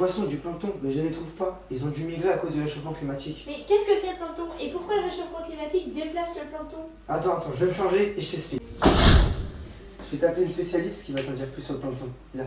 poisson, du plancton, mais je ne les trouve pas. Ils ont dû migrer à cause du réchauffement climatique. Mais qu'est-ce que c'est le plancton? Et pourquoi le réchauffement climatique déplace le plancton? Attends, je vais me changer et je t'explique. Je vais t'appeler une spécialiste qui va t'en dire plus sur le plancton. Là.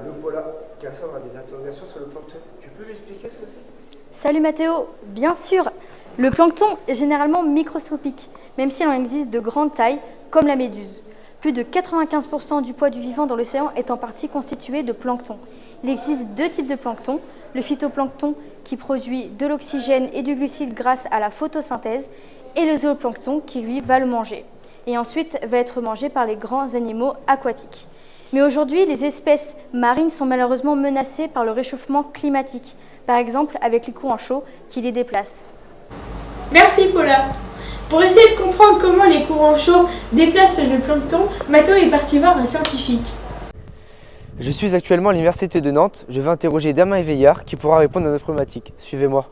Le Paula, Cassandre a des interrogations sur le plancton. Tu peux lui expliquer ce que c'est? Salut Mathéo, bien sûr. Le plancton est généralement microscopique, même s'il en existe de grande taille, comme la méduse. Plus de 95% du poids du vivant dans l'océan est en partie constitué de plancton. Il existe deux types de plancton, le phytoplancton qui produit de l'oxygène et du glucide grâce à la photosynthèse, et le zooplancton qui lui va le manger, et ensuite va être mangé par les grands animaux aquatiques. Mais aujourd'hui, les espèces marines sont malheureusement menacées par le réchauffement climatique, par exemple avec les courants chauds qui les déplacent. Merci Paula. Pour essayer de comprendre comment les courants chauds déplacent le plancton, Mathéo est parti voir un scientifique. Je suis actuellement à l'université de Nantes. Je vais interroger Damien Éveillard qui pourra répondre à notre problématique. Suivez-moi.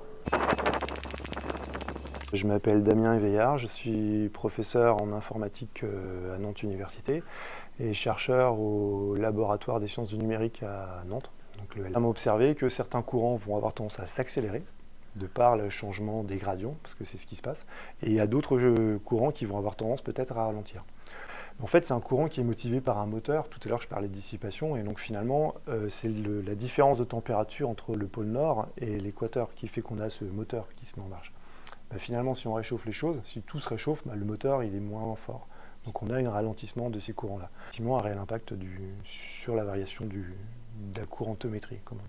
Je m'appelle Damien Éveillard, je suis professeur en informatique à Nantes Université et chercheur au laboratoire des sciences du numérique à Nantes. Donc, on m'a observé que certains courants vont avoir tendance à s'accélérer de par le changement des gradients, parce que c'est ce qui se passe, et il y a d'autres courants qui vont avoir tendance peut-être à ralentir. En fait, c'est un courant qui est motivé par un moteur. Tout à l'heure, je parlais de dissipation, et donc finalement, c'est la différence de température entre le pôle nord et l'équateur qui fait qu'on a ce moteur qui se met en marche. Finalement, si on réchauffe les choses, si tout se réchauffe, le moteur il est moins fort. Donc on a un ralentissement de ces courants-là. Effectivement, un réel impact sur la variation de la courantométrie, comme on dit.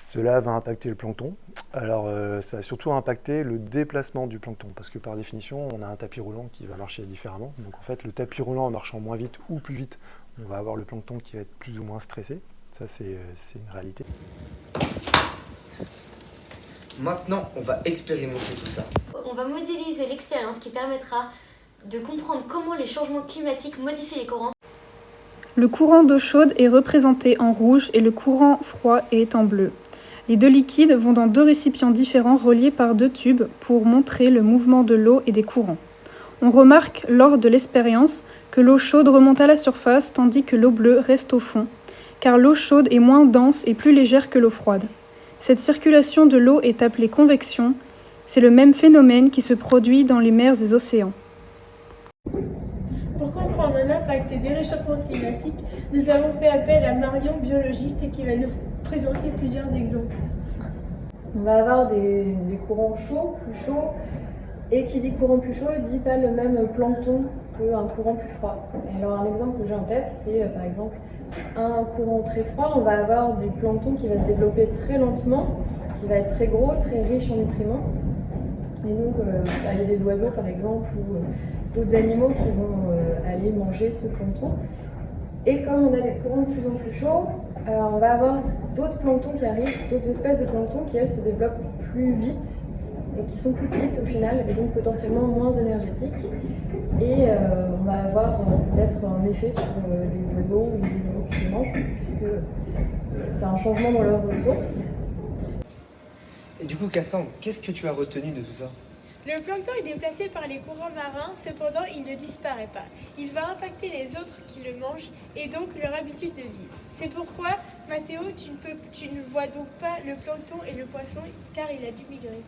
Cela va impacter le plancton. Alors ça va surtout impacter le déplacement du plancton, parce que par définition, on a un tapis roulant qui va marcher différemment. Donc en fait, le tapis roulant en marchant moins vite ou plus vite, on va avoir le plancton qui va être plus ou moins stressé. Ça, c'est une réalité. Maintenant, on va expérimenter tout ça. On va modéliser l'expérience qui permettra de comprendre comment les changements climatiques modifient les courants. Le courant d'eau chaude est représenté en rouge et le courant froid est en bleu. Les deux liquides vont dans deux récipients différents reliés par deux tubes pour montrer le mouvement de l'eau et des courants. On remarque lors de l'expérience que l'eau chaude remonte à la surface tandis que l'eau bleue reste au fond, car l'eau chaude est moins dense et plus légère que l'eau froide. Cette circulation de l'eau est appelée convection. C'est le même phénomène qui se produit dans les mers et océans. Pour comprendre l'impact des réchauffements climatiques, nous avons fait appel à Marion, biologiste, qui va nous présenter plusieurs exemples. On va avoir des courants chauds, plus chauds, et qui dit courant plus chaud dit pas le même plancton qu'un courant plus froid. Et alors un exemple que j'ai en tête, c'est par exemple un courant très froid, on va avoir du plancton qui va se développer très lentement, qui va être très gros, très riche en nutriments. Et donc il y a des oiseaux par exemple ou d'autres animaux qui vont aller manger ce plancton. Et comme on a des courants de plus en plus chauds, on va avoir d'autres planctons qui arrivent, d'autres espèces de plancton qui elles se développent plus vite et qui sont plus petites au final et donc potentiellement moins énergétiques. Et on va avoir peut-être un effet sur les oiseaux ou les animaux qui les mangent puisque c'est un changement dans leurs ressources. Et du coup, Cassandre, qu'est-ce que tu as retenu de tout ça? Le plancton est déplacé par les courants marins, cependant il ne disparaît pas. Il va impacter les autres qui le mangent et donc leur habitude de vie. C'est pourquoi, Mathéo, tu ne vois donc pas le plancton et le poisson car il a dû migrer.